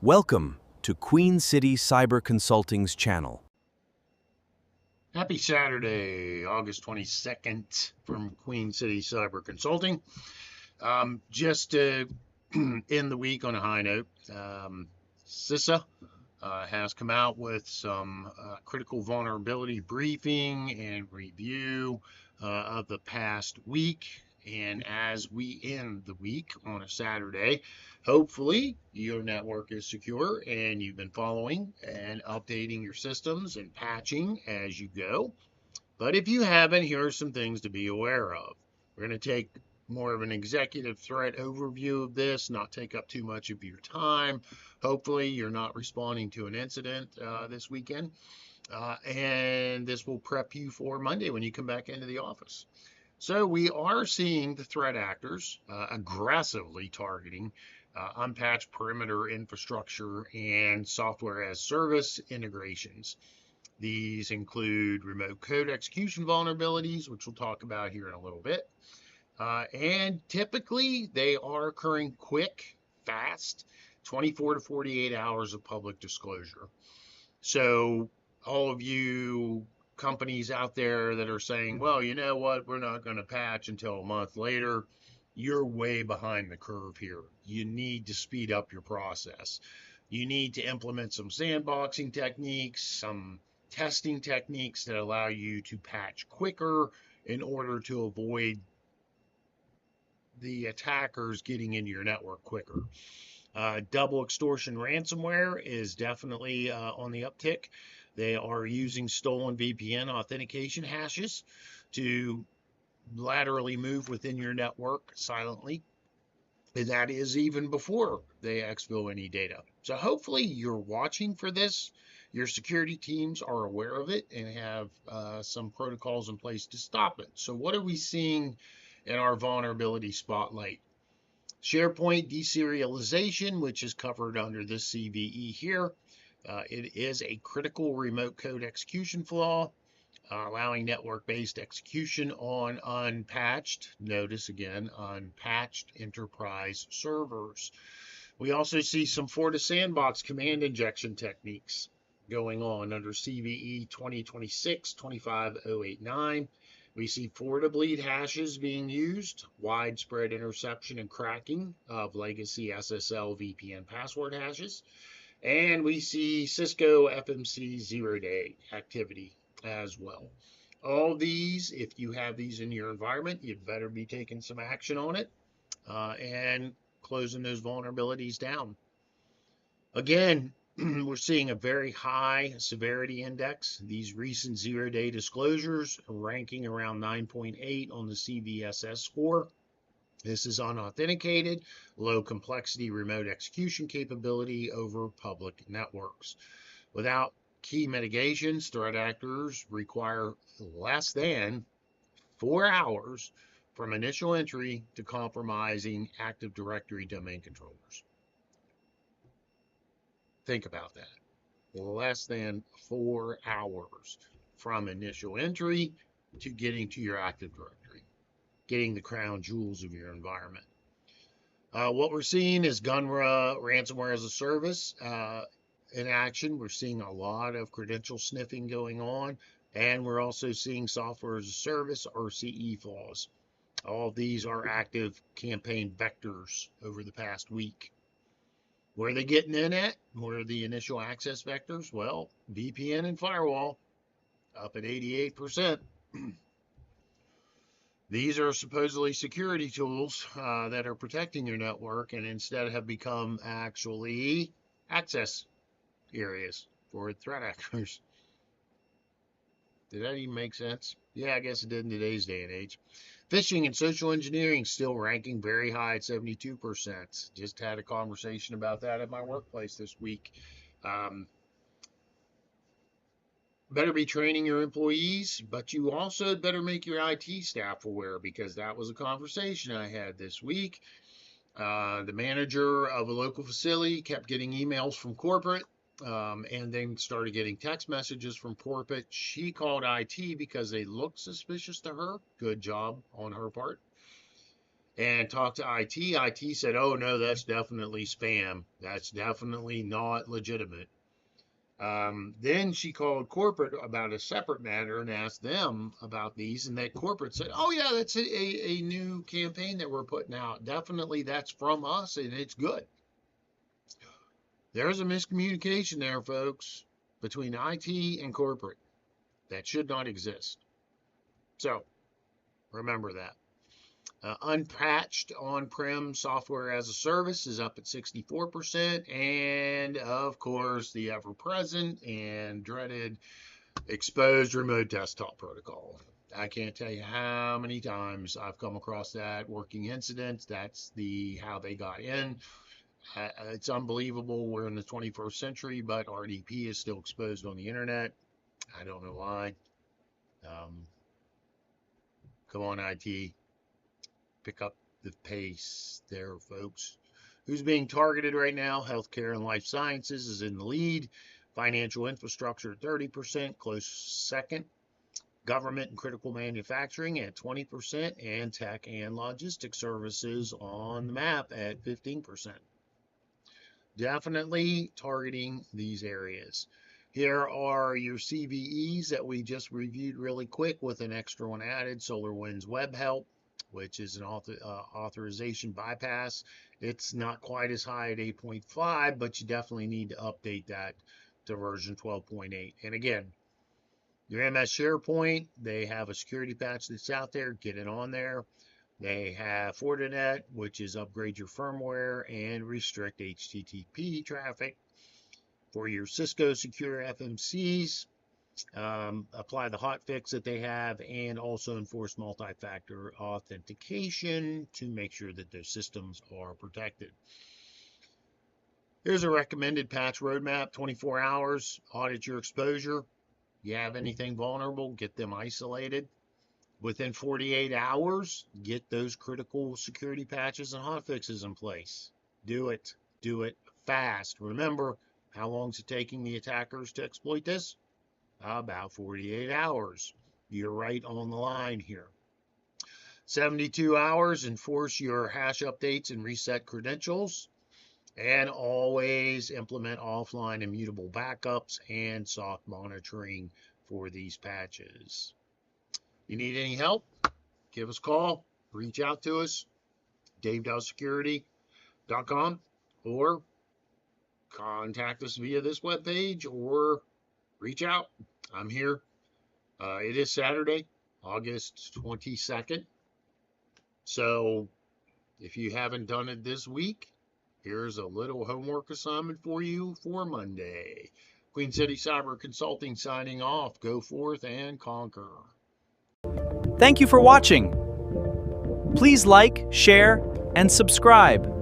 Welcome to Queen City Cyber Consulting's channel. Happy Saturday, August 22nd from Queen City Cyber Consulting. Just to end the week on a high note, CISA has come out with some critical vulnerability briefing and review of the past week. And as we end the week on a Saturday, hopefully your network is secure and you've been following and updating your systems and patching as you go. But if you haven't, here are some things to be aware of. We're going to take more of an executive threat overview of this, not take up too much of your time. Hopefully you're not responding to an incident this weekend. And this will prep you for Monday when you come back into the office. So we are seeing the threat actors aggressively targeting unpatched perimeter infrastructure and software as service integrations. These include remote code execution vulnerabilities, which we'll talk about here in a little bit. And typically they are occurring quick, fast, 24 to 48 hours of public disclosure. So all of you companies out there that are saying, well, you know what, we're not going to patch until a month later, you're way behind the curve here. You need to speed up your process. You need to implement some sandboxing techniques, some testing techniques that allow you to patch quicker in order to avoid the attackers getting into your network quicker. Double extortion ransomware is definitely on the uptick. They are using stolen VPN authentication hashes to laterally move within your network silently. And that is even before they exfil any data. So hopefully you're watching for this. Your security teams are aware of it and have some protocols in place to stop it. So what are we seeing in our vulnerability spotlight? SharePoint deserialization, which is covered under this CVE here. It is a critical remote code execution flaw, allowing network-based execution on unpatched, notice again, unpatched enterprise servers. We also see some Fortis Sandbox command injection techniques going on under CVE 2026-25089. We see for-to-bleed hashes being used, widespread interception and cracking of legacy SSL VPN password hashes, and we see Cisco FMC zero-day activity as well. All these, if you have these in your environment, you'd better be taking some action on it and closing those vulnerabilities down. Again, we're seeing a very high severity index. These recent zero-day disclosures are ranking around 9.8 on the CVSS score. This is unauthenticated, low complexity remote execution capability over public networks. Without key mitigations, threat actors require less than 4 hours from initial entry to compromising Active Directory domain controllers. Think about that. Less than 4 hours from initial entry to getting to your Active Directory, getting the crown jewels of your environment. What we're seeing is Gunra ransomware as a service in action. We're seeing a lot of credential sniffing going on, and we're also seeing software as a service or CE flaws. All of these are active campaign vectors over the past week. Where are they getting in at? What are the initial access vectors? Well, VPN and firewall up at 88%. These are supposedly security tools that are protecting your network and instead have become actually access areas for threat actors. Did that even make sense? Yeah, I guess it did in today's day and age. Phishing and social engineering still ranking very high at 72%. Just had a conversation about that at my workplace this week. Better be training your employees, but you also better make your IT staff aware, because that was a conversation I had this week. The manager of a local facility kept getting emails from corporate and then started getting text messages from corporate. She called IT because they looked suspicious to her. Good job on her part. and talked to IT. IT said, oh, no, that's definitely spam. That's definitely not legitimate. Then she called corporate about a separate matter and asked them about these, and that corporate said, oh, yeah, that's a new campaign that we're putting out. Definitely that's from us, and it's good. There's a miscommunication there, folks, between IT and corporate. That should not exist. So remember that. Unpatched on-prem software as a service is up at 64%. And of course, the ever-present and dreaded exposed remote desktop protocol. I can't tell you how many times I've come across that working incidents. That's how they got in. It's unbelievable. We're in the 21st century, but RDP is still exposed on the internet. I don't know why. Come on, IT. Pick up the pace there, folks. Who's being targeted right now? Healthcare and life sciences is in the lead. Financial infrastructure at 30%, close second. Government and critical manufacturing at 20%, and tech and logistics services on the map at 15%. Definitely targeting these areas. Here are your CVEs that we just reviewed really quick with an extra one added. SolarWinds Web Help, which is an authorization bypass. It's not quite as high at 8.5, but you definitely need to update that to version 12.8. And again, your MS SharePoint, they have a security patch that's out there. Get it on there. They have Fortinet, which is upgrade your firmware and restrict HTTP traffic. For your Cisco secure FMCs, apply the hotfix that they have, and also enforce multi-factor authentication to make sure that their systems are protected. Here's a recommended patch roadmap: 24 hours, audit your exposure. You have anything vulnerable, get them isolated. Within 48 hours, get those critical security patches and hotfixes in place. Do it fast. Remember, how long is it taking the attackers to exploit this? About 48 hours. You're right on the line here. 72 hours, enforce your hash updates and reset credentials. And always implement offline immutable backups and soft monitoring for these patches. You need any help? Give us a call. Reach out to us. DaveDoesSecurity.com, or contact us via this webpage, or reach out. I'm here. It is Saturday, August 22nd. So if you haven't done it this week, here's a little homework assignment for you for Monday. Queen City Cyber Consulting signing off. Go forth and conquer. Thank you for watching. Please like, share, and subscribe.